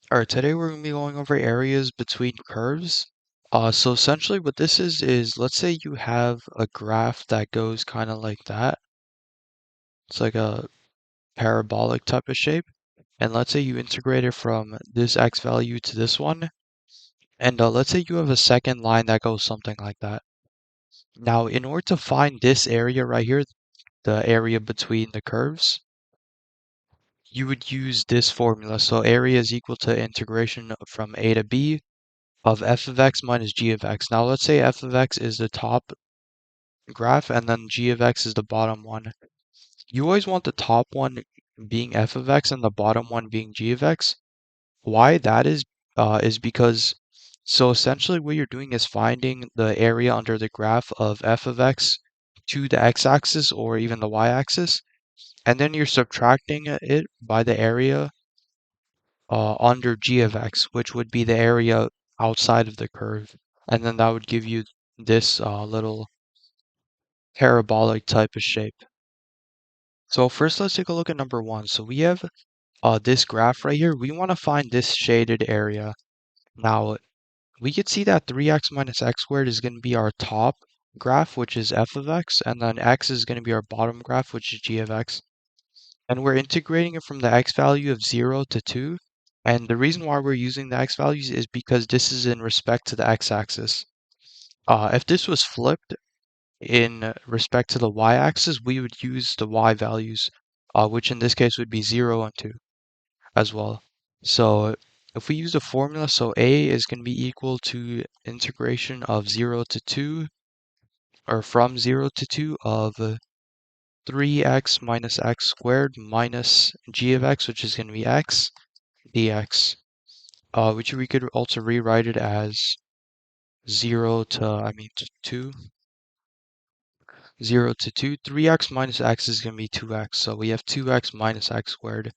Alright, today we're going to be going over areas between curves. So essentially what this is let's say you have a graph that goes kind of like that. It's like a parabolic type of shape. And let's say you integrate it from this x value to this one. And let's say you have a second line that goes something like that. Now, in order to find this area right here, the area between the curves, you would use this formula. So area is equal to integration from a to b of f of x minus g of x. Now let's say f of x is the top graph and then g of x is the bottom one. You always want the top one being f of x and the bottom one being g of x. Why that is because so essentially what you're doing is finding the area under the graph of f of x to the x-axis or even the y-axis, and then you're subtracting it by the area under g of x, which would be the area outside of the curve. And then that would give you this little parabolic type of shape. So first let's take a look at number one. So we have this graph right here. We want to find this shaded area. Now we could see that 3x minus x squared is going to be our top graph, which is f of x, and then x is going to be our bottom graph, which is g of x. And we're integrating it from the x value of 0 to 2. And the reason why we're using the x values is because this is in respect to the x-axis. If this was flipped in respect to the y-axis, we would use the y values, which in this case would be 0 and 2 as well. So if we use the formula, so a is going to be equal to integration of 0 to 2, or from 0 to 2 of 3x minus x squared minus g of x, which is going to be x, dx, which we could also rewrite it as 0 to 2. 0 to 2, 3x minus x is going to be 2x, so we have 2x minus x squared.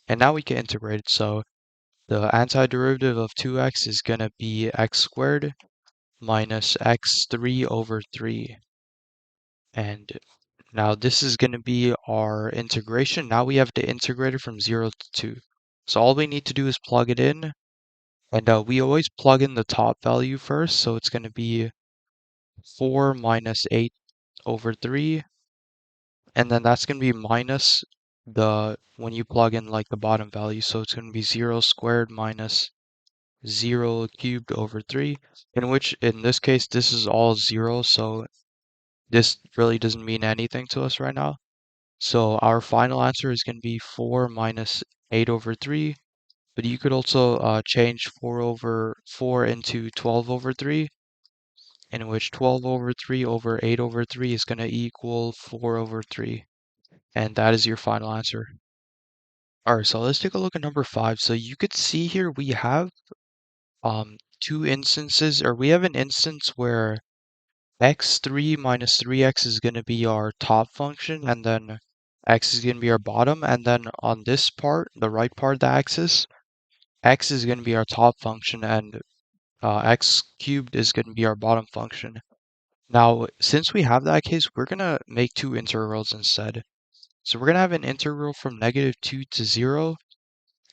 And now we can integrate it, so the antiderivative of 2x is going to be x squared minus x3 over 3. And now this is going to be our integration. Now we have to integrate it from 0 to 2. So all we need to do is plug it in, and we always plug in the top value first, so it's going to be 4 minus 8 over 3. And then that's going to be minus when you plug in like the bottom value, so it's going to be 0 squared minus 0 cubed over 3, in which in this case this is all 0, so this really doesn't mean anything to us right now. So our final answer is going to be 4 minus 8 over 3, but you could also change 4 over 4 into 12 over 3, in which 12 over 3 over 8 over 3 is going to equal 4 over 3. And that is your final answer. Alright, so let's take a look at number 5. So you could see here we have two instances, or we have an instance where x3 minus 3x is going to be our top function, and then x is going to be our bottom, and then on this part, the right part of the axis, x is going to be our top function, and x cubed is going to be our bottom function. Now, since we have that case, we're going to make two integrals instead. So we're going to have an integral from -2 to 0,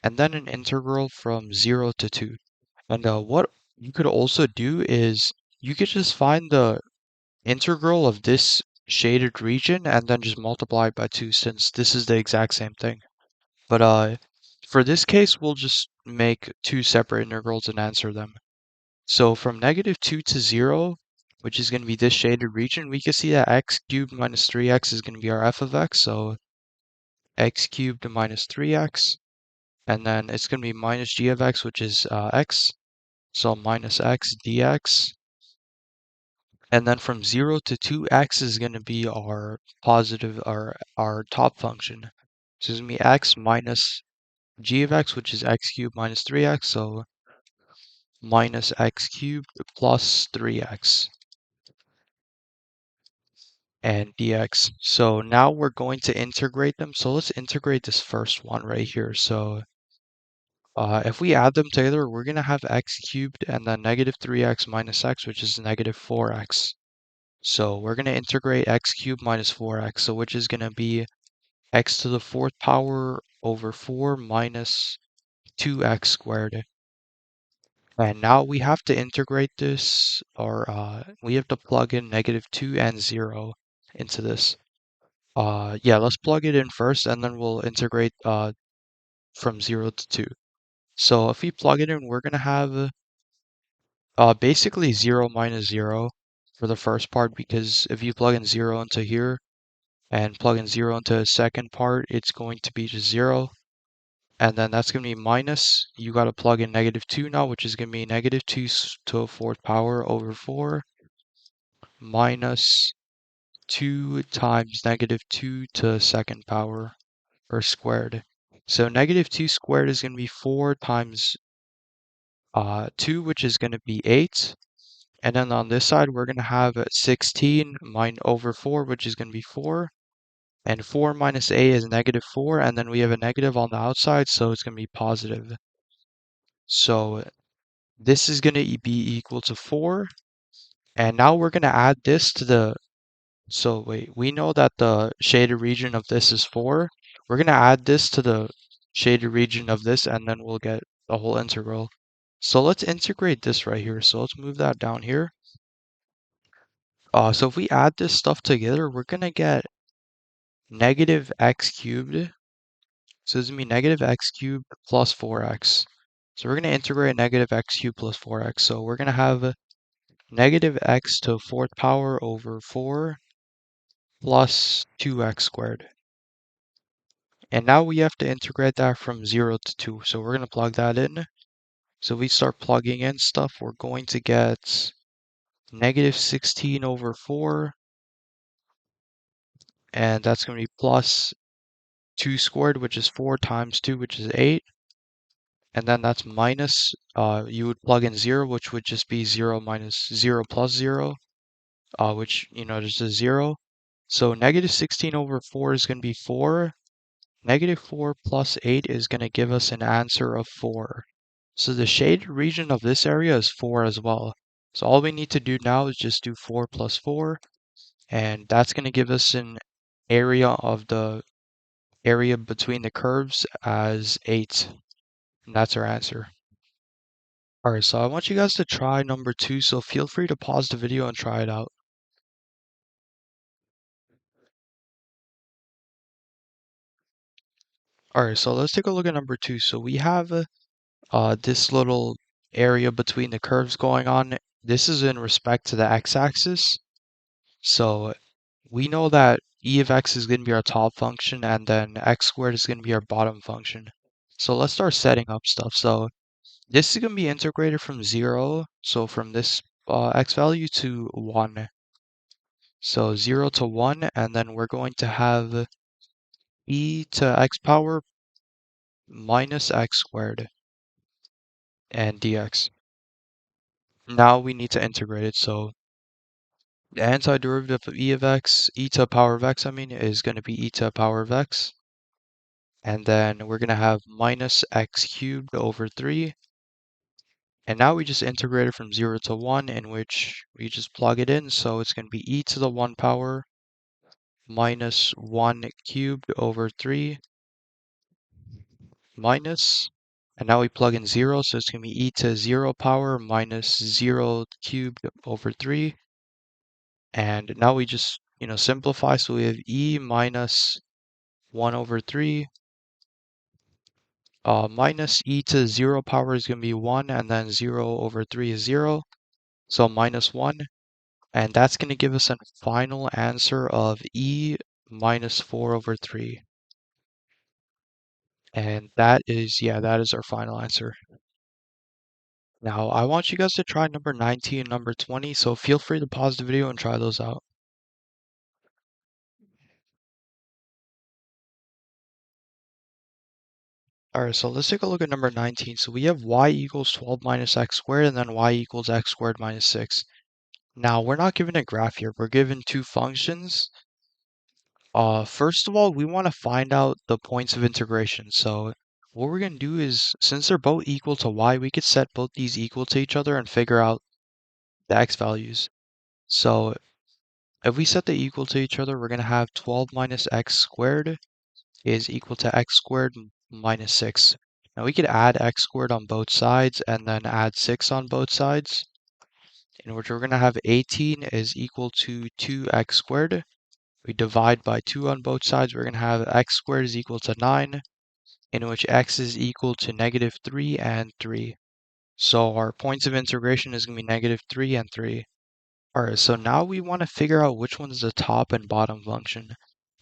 and then an integral from 0 to 2. And what you could also do is you could just find the integral of this shaded region and then just multiply it by 2, since this is the exact same thing. But for this case, we'll just make two separate integrals and answer them. So from -2 to 0, which is going to be this shaded region, we can see that x cubed minus 3x is going to be our f of x, so x cubed minus 3x, and then it's going to be minus g of x, which is x, so minus x dx. And then from 0 to 2, x is going to be our positive, our top function. So it's going to be x minus g of x, which is x cubed minus 3x, so minus x cubed plus 3x and dx. So now we're going to integrate them. So let's integrate this first one right here. So if we add them together, we're going to have x cubed and then -3x minus x, which is -4x. So we're going to integrate x cubed minus 4x, so which is going to be x to the 4th power over 4 minus 2x squared. And now we have to integrate this, or we have to plug in -2 and 0 into this. Yeah, let's plug it in first, and then we'll integrate from 0 to 2. So if we plug it in, we're going to have basically 0 minus 0 for the first part, because if you plug in 0 into here and plug in 0 into the second part, it's going to be just 0. And then that's going to be minus, you got to plug in -2 now, which is going to be -2 to the fourth power over 4 minus 2 times -2 to the second power, or squared. So -2 squared is going to be 4 times 2, which is going to be 8. And then on this side, we're going to have 16 over 4, which is going to be 4. And 4 minus 8 is -4, and then we have a negative on the outside, so it's going to be positive. So this is going to be equal to 4. And now we're going to add this to the... So wait, we know that the shaded region of this is 4. We're going to add this to the shaded region of this, and then we'll get the whole integral. So let's integrate this right here. So let's move that down here. So if we add this stuff together, we're going to get -x cubed. So this is going to be -x cubed plus 4x. So we're going to integrate -x cubed plus 4x. So we're going to have -x to the fourth power over 4 plus 2x squared. And now we have to integrate that from 0 to 2. So we're going to plug that in. So we start plugging in stuff. We're going to get -16 over 4. And that's going to be plus 2 squared, which is 4 times 2, which is 8. And then that's minus, you would plug in 0, which would just be 0 minus 0 plus 0, which, just is 0. So -16 over 4 is going to be 4. -4 plus 8 is going to give us an answer of 4. So the shaded region of this area is 4 as well. So all we need to do now is just do 4 plus 4, and that's going to give us an area of the area between the curves as 8. And that's our answer. Alright, so I want you guys to try number 2, so feel free to pause the video and try it out. Alright, so let's take a look at number 2. So we have this little area between the curves going on. This is in respect to the x-axis. So we know that e of x is going to be our top function, and then x squared is going to be our bottom function. So let's start setting up stuff. So this is going to be integrated from 0, so from this x value to 1. So 0 to 1, and then we're going to have e to x power minus x squared and dx. Now we need to integrate it. So the antiderivative of e of x, e to the power of x, is going to be e to the power of x. And then we're going to have minus x cubed over 3. And now we just integrate it from 0 to 1, in which we just plug it in. So it's going to be e to the 1 power minus 1 cubed over 3 minus, and now we plug in 0, so it's going to be e to 0 power minus 0 cubed over 3. And now we just, simplify, so we have e minus 1 over 3 minus e to 0 power is going to be 1, and then 0 over 3 is 0, so minus 1. And that's going to give us a final answer of e minus 4 over 3. And that is our final answer. Now, I want you guys to try number 19 and number 20, so feel free to pause the video and try those out. Alright, so let's take a look at number 19. So we have y equals 12 minus x squared, and then y equals x squared minus 6. Now, we're not given a graph here. We're given two functions. First of all, we want to find out the points of integration. So what we're going to do is, since they're both equal to y, we could set both these equal to each other and figure out the x values. So if we set the equal to each other, we're going to have 12 minus x squared is equal to x squared minus 6. Now we could add x squared on both sides and then add 6 on both sides, in which we're going to have 18 is equal to 2x squared. We divide by 2 on both sides, we're going to have x squared is equal to 9, in which x is equal to negative 3 and 3. So our points of integration is going to be negative 3 and 3. Alright, so now we want to figure out which one's the top and bottom function.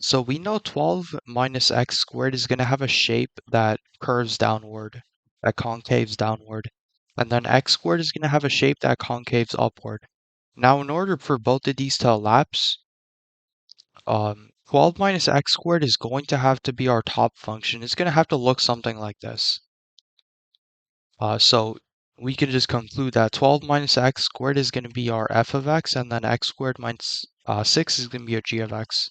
So we know 12 minus x squared is going to have a shape that curves downward, that concaves downward. And then x squared is going to have a shape that concaves upward. Now, in order for both of these to elapse, 12 minus x squared is going to have to be our top function. It's going to have to look something like this. So we can just conclude that 12 minus x squared is going to be our f of x, and then x squared minus 6 is going to be our g of x.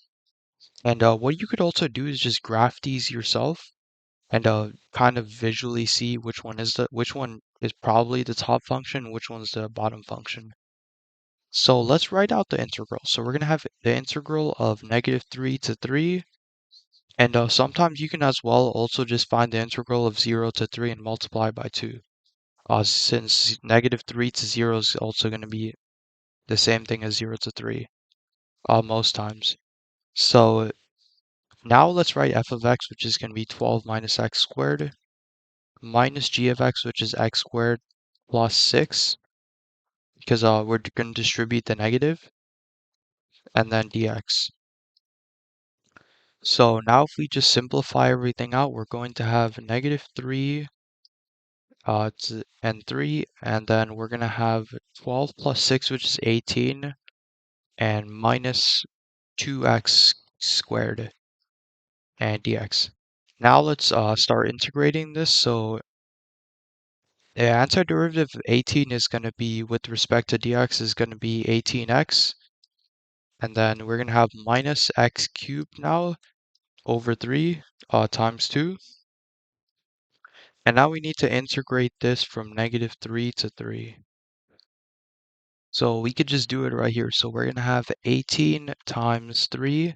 And what you could also do is just graph these yourself and kind of visually see which one is probably the top function, which one's the bottom function. So let's write out the integral. So we're going to have the integral of negative 3 to 3. And sometimes you can as well also just find the integral of 0 to 3 and multiply by 2. Since negative 3 to 0 is also going to be the same thing as 0 to 3 most times. So now let's write f of x, which is going to be 12 minus x squared, minus g of x, which is x squared plus 6, because we're going to distribute the negative, and then dx. So now if we just simplify everything out, we're going to have negative 3 and 3, and then we're going to have 12 plus 6, which is 18, and minus 2x squared and dx. Now let's start integrating this. So the antiderivative of 18 is going to be, with respect to dx, is going to be 18x. And then we're going to have minus x cubed now over 3 times 2. And now we need to integrate this from negative 3 to 3. So we could just do it right here. So we're going to have 18 times 3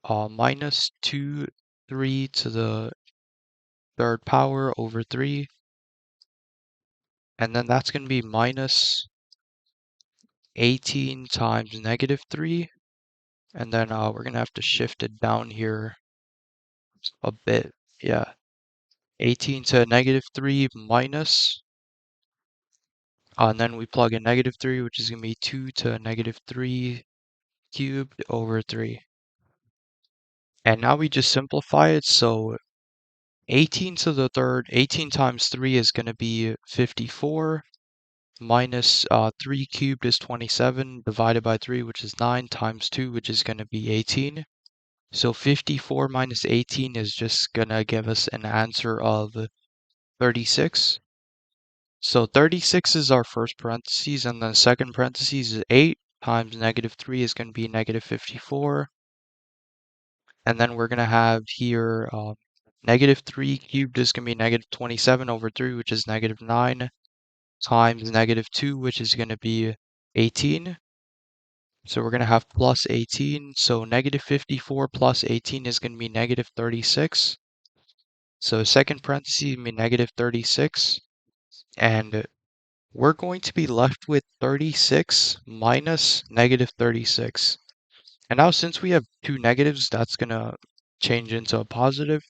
minus 2, 3 to the third power over 3. And then that's going to be minus 18 times negative 3. And then we're going to have to shift it down here a bit. Yeah. 18 to negative 3 minus. And then we plug in negative 3, which is going to be 2 to negative 3 cubed over 3. And now we just simplify it. So 18 to the third, 18 times 3 is going to be 54, minus 3 cubed is 27, divided by 3, which is 9, times 2, which is going to be 18. So 54 minus 18 is just going to give us an answer of 36. So 36 is our first parentheses, and then second parentheses is 8 times negative 3 is going to be negative 54. And then we're going to have here negative 3 cubed is going to be negative 27 over 3, which is negative 9, times negative 2, which is going to be 18. So we're going to have plus 18. So negative 54 plus 18 is going to be negative 36. So second parentheses is going to be negative 36. And we're going to be left with 36 minus negative 36. And now since we have two negatives, that's going to change into a positive.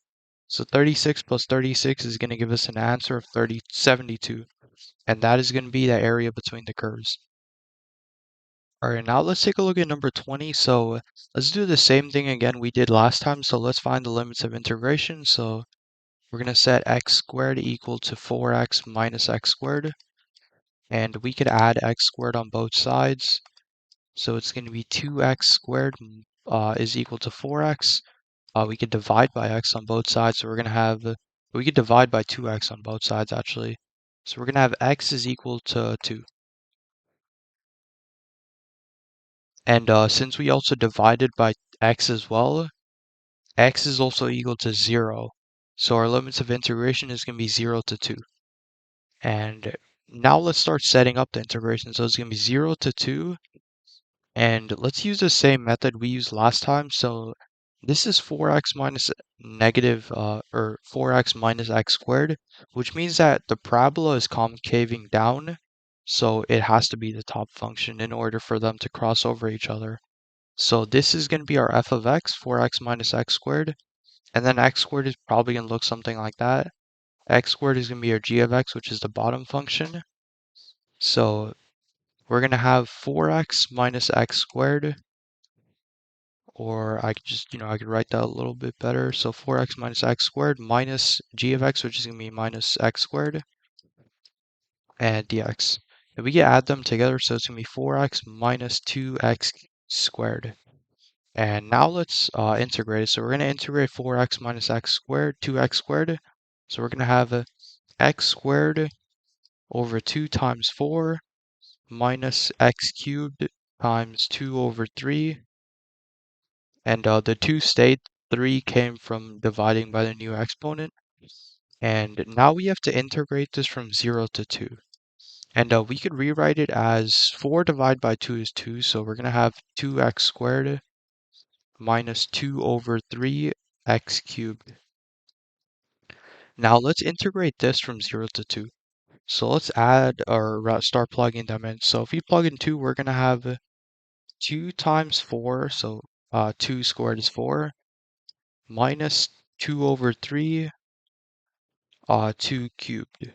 So 36 plus 36 is going to give us an answer of 72. And that is going to be the area between the curves. All right, now let's take a look at number 20. So let's do the same thing again we did last time. So let's find the limits of integration. So we're going to set x squared equal to 4x minus x squared. And we could add x squared on both sides. So it's going to be 2x squared is equal to 4x. We could divide by x on both sides. So we're going to have, we could divide by 2x on both sides actually. So we're going to have x is equal to 2. And since we also divided by x as well, x is also equal to 0. So our limits of integration is going to be 0 to 2. And now let's start setting up the integration. So it's going to be 0 to 2. And let's use the same method we used last time. So This is 4x minus negative, or 4x minus x squared, which means that the parabola is concaving down, so it has to be the top function in order for them to cross over each other. So this is going to be our f of x, 4x minus x squared, and then x squared is probably going to look something like that. X squared is going to be our g of x, which is the bottom function. So we're going to have 4x minus x squared, or I could just, I could write that a little bit better. So 4x minus x squared minus g of x, which is going to be minus x squared, and dx. And we can add them together, so it's going to be 4x minus 2x squared. And now let's integrate it. So we're going to integrate 4x minus x squared, 2x squared. So we're going to have x squared over 2 times 4 minus x cubed times 2 over 3. And the 2 stayed, 3 came from dividing by the new exponent. And now we have to integrate this from 0 to 2. And we could rewrite it as 4 divided by 2 is 2, so we're going to have 2x squared minus 2 over 3 x cubed. Now let's integrate this from 0 to 2. So let's add or start plugging them in. So if we plug in 2, we're going to have 2 times 4, so 2 squared is 4, minus 2 over 3, 2 cubed.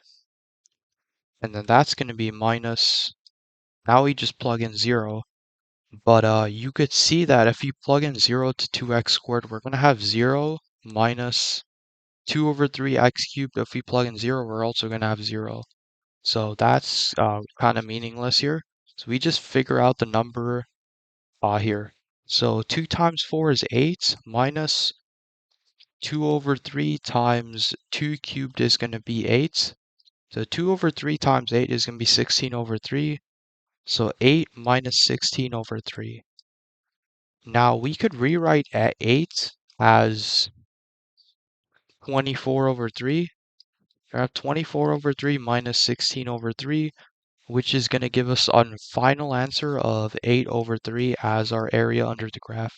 And then that's going to be minus, now we just plug in 0. But you could see that if you plug in 0 to 2x squared, we're going to have 0 minus 2 over 3 x cubed. If we plug in 0, we're also going to have 0. So that's kind of meaningless here. So we just figure out the number here. So 2 times 4 is 8, minus 2 over 3 times 2 cubed is going to be 8. So 2 over 3 times 8 is going to be 16 over 3. So 8 minus 16 over 3. Now we could rewrite at 8 as 24 over 3. We have 24 over 3 minus 16 over 3, which is going to give us a final answer of 8 over 3 as our area under the graph.